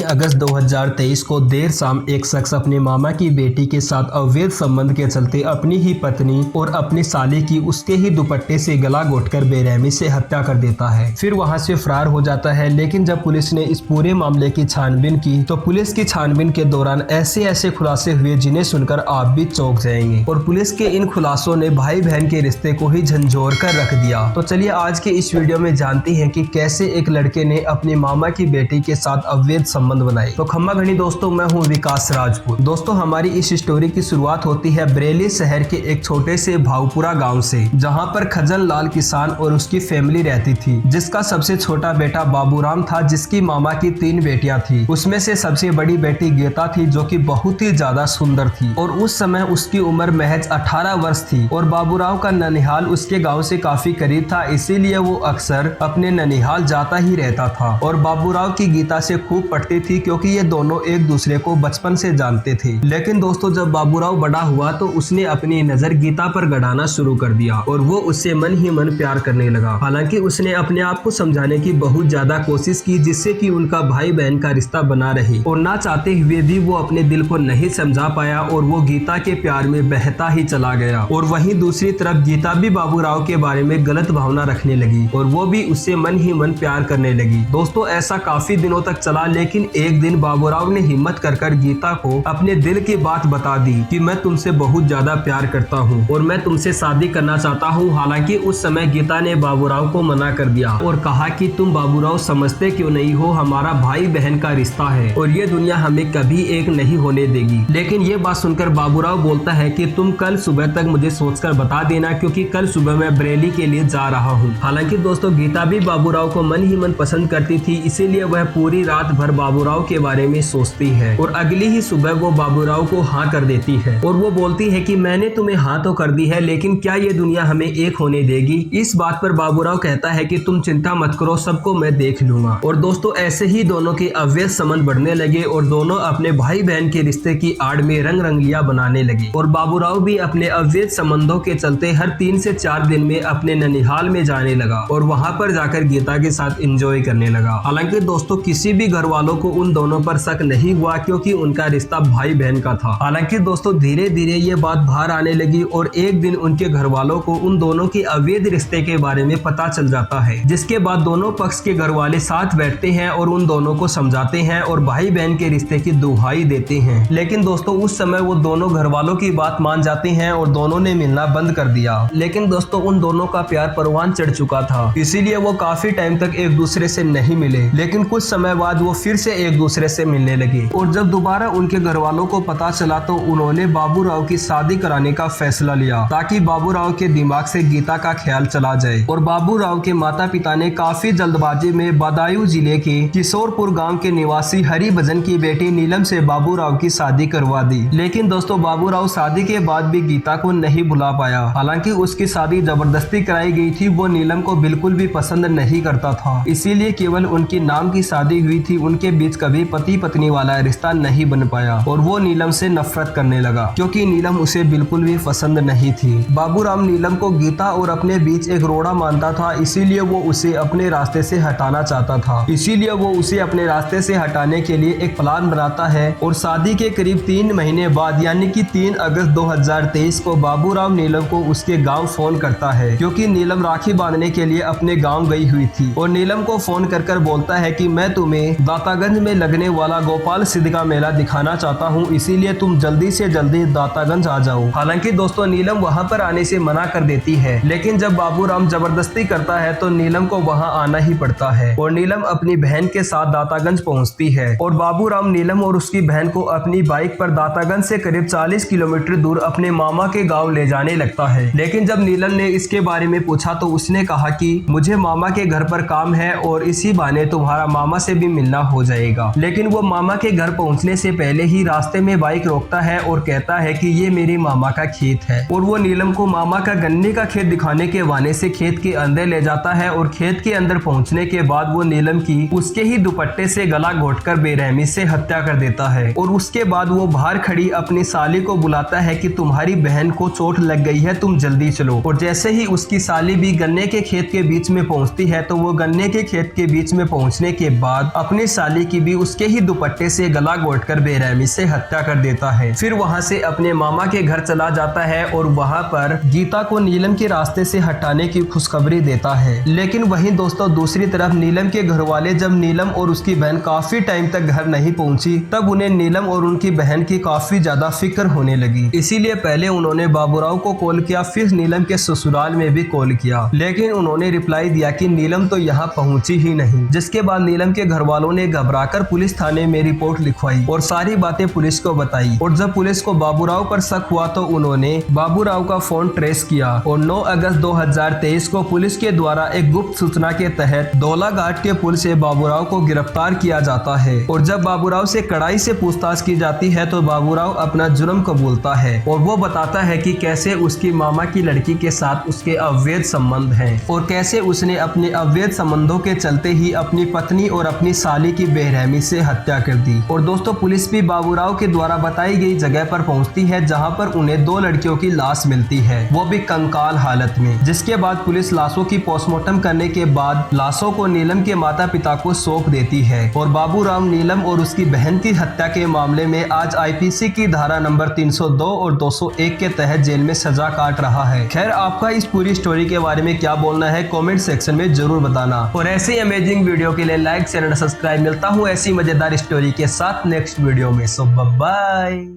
अगस्त 2023 को देर शाम एक शख्स अपने मामा की बेटी के साथ अवैध संबंध के चलते अपनी ही पत्नी और अपनी साली की उसके ही दुपट्टे से गला घोंटकर बेरहमी से हत्या कर देता है। फिर वहां से फरार हो जाता है। लेकिन जब पुलिस ने इस पूरे मामले की छानबीन की तो पुलिस की छानबीन के दौरान ऐसे ऐसे खुलासे हुए जिन्हें सुनकर आप भी चौंक जाएंगे। और पुलिस के इन खुलासों ने भाई बहन के रिश्ते को ही झंझोर कर रख दिया। तो चलिए आज के इस वीडियो में जानते हैं कि कैसे एक लड़के ने अपनी मामा की बेटी के साथ अवैध संबंध बनाए। तो खम्मा घनी दोस्तों, मैं हूं विकास राजपूत। दोस्तों, हमारी इस स्टोरी की शुरुआत होती है बरेली शहर के एक छोटे से भावपुरा गांव से, जहां पर खजन लाल किसान और उसकी फैमिली रहती थी, जिसका सबसे छोटा बेटा बाबूराम था, जिसकी मामा की 3 बेटियां थी। उसमें से सबसे बड़ी बेटी गीता थी, जो कि बहुत ही ज्यादा सुंदर थी और उस समय उसकी उम्र महज 18 वर्ष थी। और बाबूराव का ननिहाल उसके गाँव से काफी करीब था, इसीलिए वो अक्सर अपने ननिहाल जाता ही रहता था। और बाबूराव की गीता से खूब पटती थी, क्योंकि ये दोनों एक दूसरे को बचपन से जानते थे। लेकिन दोस्तों, जब बाबूराव बड़ा हुआ तो उसने अपनी नजर गीता पर गड़ाना शुरू कर दिया और वो उससे मन ही मन प्यार करने लगा। हालांकि उसने अपने आप को समझाने की बहुत ज्यादा कोशिश की, जिससे कि उनका भाई बहन का रिश्ता बना रहे, और ना चाहते हुए भी वो अपने दिल को नहीं समझा पाया और वो गीता के प्यार में बहता ही चला गया। और वहीं दूसरी तरफ गीता भी बाबूराव के बारे में गलत भावना रखने लगी और वो भी उससे मन ही मन प्यार करने लगी। दोस्तों, ऐसा काफी दिनों तक चला, लेकिन एक दिन बाबूराव ने हिम्मत कर गीता को अपने दिल की बात बता दी कि मैं तुमसे बहुत ज्यादा प्यार करता हूँ और मैं तुमसे शादी करना चाहता हूँ। हालांकि उस समय गीता ने बाबूराव को मना कर दिया और कहा कि तुम बाबूराव समझते क्यों नहीं हो, हमारा भाई बहन का रिश्ता है और ये दुनिया हमें कभी एक नहीं होने देगी। लेकिन ये बात सुनकर बाबूराव बोलता है कि तुम कल सुबह तक मुझे सोचकर बता देना, क्योंकि कल सुबह मैं बरेली के लिए जा रहा हूँ। हालांकि दोस्तों, गीता भी बाबूराव को मन ही मन पसंद करती थी, इसीलिए वह पूरी रात भर बाबूराव के बारे में सोचती है और अगली ही सुबह वो बाबूराव को हाँ कर देती है। और वो बोलती है कि मैंने तुम्हें हाँ तो कर दी है, लेकिन क्या ये दुनिया हमें एक होने देगी? इस बात पर बाबूराव कहता है कि तुम चिंता मत करो, सबको मैं देख लूंगा। और दोस्तों, ऐसे ही दोनों के अवैध संबंध बढ़ने लगे और दोनों अपने भाई बहन के रिश्ते की आड़ में रंग रंगलियां बनाने लगे। और बाबूराव भी अपने अवैध संबंधों के चलते हर 3 से 4 दिन में अपने ननिहाल में जाने लगा और वहां पर जाकर गीता के साथ एंजॉय करने लगा। हालांकि दोस्तों, किसी भी घर वालों को उन दोनों पर शक नहीं हुआ, क्योंकि उनका रिश्ता भाई बहन का था। हालांकि दोस्तों, धीरे धीरे ये बात बाहर आने लगी और एक दिन उनके घर वालों को उन दोनों के अवैध रिश्ते के बारे में पता चल जाता है, जिसके बाद दोनों पक्ष के घर वाले साथ बैठते हैं और उन दोनों को समझाते हैं और भाई बहन के रिश्ते की दुहाई देते हैं। लेकिन दोस्तों, उस समय वो दोनों घर वालों की बात मान जाते हैं और दोनों ने मिलना बंद कर दिया। लेकिन दोस्तों, उन दोनों का प्यार परवान चढ़ चुका था, इसीलिए वो काफी टाइम तक एक दूसरे से नहीं मिले। लेकिन कुछ समय बाद वो फिर से एक दूसरे से मिलने लगे और जब दोबारा उनके घर वालों को पता चला तो उन्होंने बाबूराव की शादी कराने का फैसला लिया, ताकि बाबूराव के दिमाग से गीता का ख्याल चला जाए। और बाबूराव के माता पिता ने काफी जल्दबाजी में बदायूं जिले के किशोरपुर गांव के निवासी हरिभजन की बेटी नीलम से बाबूराव की शादी करवा दी। लेकिन दोस्तों, बाबूराव शादी के बाद भी गीता को नहीं भुला पाया। हालांकि उसकी शादी जबरदस्ती कराई गई थी, वो नीलम को बिल्कुल भी पसंद नहीं करता था, इसीलिए केवल उनकी नाम की शादी हुई थी। उनके बीच कभी पति पत्नी वाला रिश्ता नहीं बन पाया और वो नीलम से नफरत करने लगा, क्योंकि नीलम उसे बिल्कुल भी पसंद नहीं थी। बाबूराम नीलम को गीता और अपने बीच एक रोड़ा मानता था, इसीलिए वो उसे अपने रास्ते से हटाना चाहता था। इसीलिए वो उसे अपने रास्ते से हटाने के लिए एक प्लान बनाता है और शादी के करीब 3 महीने बाद यानी कि 3 अगस्त 2023 को बाबूराव नीलम को उसके गाँव फोन करता है, क्योंकि नीलम राखी बांधने के लिए अपने गाँव गई हुई थी। और नीलम को फोन कर बोलता है कि मैं तुम्हें दातागंज में लगने वाला गोपाल सिद्ध का मेला दिखाना चाहता हूँ, इसीलिए तुम जल्दी से जल्दी दातागंज आ जाओ। हालांकि दोस्तों, नीलम वहां पर आने से मना कर देती है, लेकिन जब बाबूराम जबरदस्ती करता है तो नीलम को वहां आना ही पड़ता है और नीलम अपनी बहन के साथ दातागंज पहुंचती है। और बाबूराम नीलम और उसकी बहन को अपनी बाइक पर दातागंज से करीब 40 किलोमीटर दूर अपने मामा के गाँव ले जाने लगता है। लेकिन जब नीलम ने इसके बारे में पूछा तो उसने कहा कि मुझे मामा के घर पर काम है और इसी बहाने तुम्हारा मामा से भी मिलना हो जाएगा। लेकिन वो मामा के घर पहुंचने से पहले ही रास्ते में बाइक रोकता है और कहता है कि ये मेरी मामा का खेत है। और वो नीलम को मामा का गन्ने का खेत दिखाने के बहाने से खेत के अंदर ले जाता है और खेत के अंदर पहुंचने के बाद वो नीलम की उसके ही दुपट्टे से गला घोंटकर बेरहमी से हत्या कर देता है। और उसके बाद वो बाहर खड़ी अपनी साली को बुलाता है कि तुम्हारी बहन को चोट लग गई है, तुम जल्दी चलो। और जैसे ही उसकी साली भी गन्ने के खेत के बीच में पहुंचती है तो वो गन्ने के खेत के बीच में पहुंचने के बाद अपनी साली की भी उसके ही दुपट्टे से गला घोंटकर बेरहमी से हत्या कर देता है। फिर वहां से अपने मामा के घर चला जाता है और वहां पर गीता को नीलम के रास्ते से हटाने की खुशखबरी देता है। लेकिन वहीं दोस्तों दूसरी तरफ नीलम के घर वाले जब नीलम और उसकी बहन काफी टाइम तक घर नहीं पहुंची तब उन्हें नीलम और उनकी बहन की काफी ज्यादा फिक्र होने लगी। इसीलिए पहले उन्होंने बाबूराव को कॉल किया, फिर नीलम के ससुराल में भी कॉल किया, लेकिन उन्होंने रिप्लाई दिया कि नीलम तो यहाँ पहुंची ही नहीं। जिसके बाद नीलम के घर वालों ने घबराकर पुलिस थाने में रिपोर्ट लिखवाई और सारी बातें पुलिस को बताई। और जब पुलिस को बाबूराव पर शक हुआ तो उन्होंने बाबूराव का फोन ट्रेस किया और 9 अगस्त 2023 को पुलिस के द्वारा एक गुप्त सूचना के तहत दौला घाट के पुल से बाबूराव को गिरफ्तार किया जाता है। और जब बाबूराव से कड़ाई से पूछताछ की जाती है तो बाबूराव अपना जुर्म कबूलता है और वो बताता है कि कैसे उसकी मामा की लड़की के साथ उसके अवैध संबंध हैं और कैसे उसने अपने अवैध संबंधों के चलते ही अपनी पत्नी और अपनी साली की बेरहमी से हत्या कर दी। और दोस्तों पुलिस भी बाबूराव के द्वारा बताई गई जगह पर पहुंचती है जहां पर उन्हें 2 लड़कियों की लाश मिलती है, वो भी कंकाल हालत में। जिसके बाद पुलिस लाशों की पोस्टमार्टम करने के बाद लाशों को नीलम के माता पिता को सौंप देती है और बाबूराव नीलम और उसकी बहन की हत्या के मामले में आज आईपीसी की धारा नंबर 302 और 201 के तहत जेल में सजा काट रहा है। खैर आपका इस पूरी स्टोरी के बारे में क्या बोलना है कमेंट सेक्शन में जरूर बताना और ऐसे अमेजिंग वीडियो के लिए लाइक शेयर एंड सब्सक्राइब। मिलता हूँ ऐसी मजेदार स्टोरी के साथ नेक्स्ट वीडियो में। सो बाय।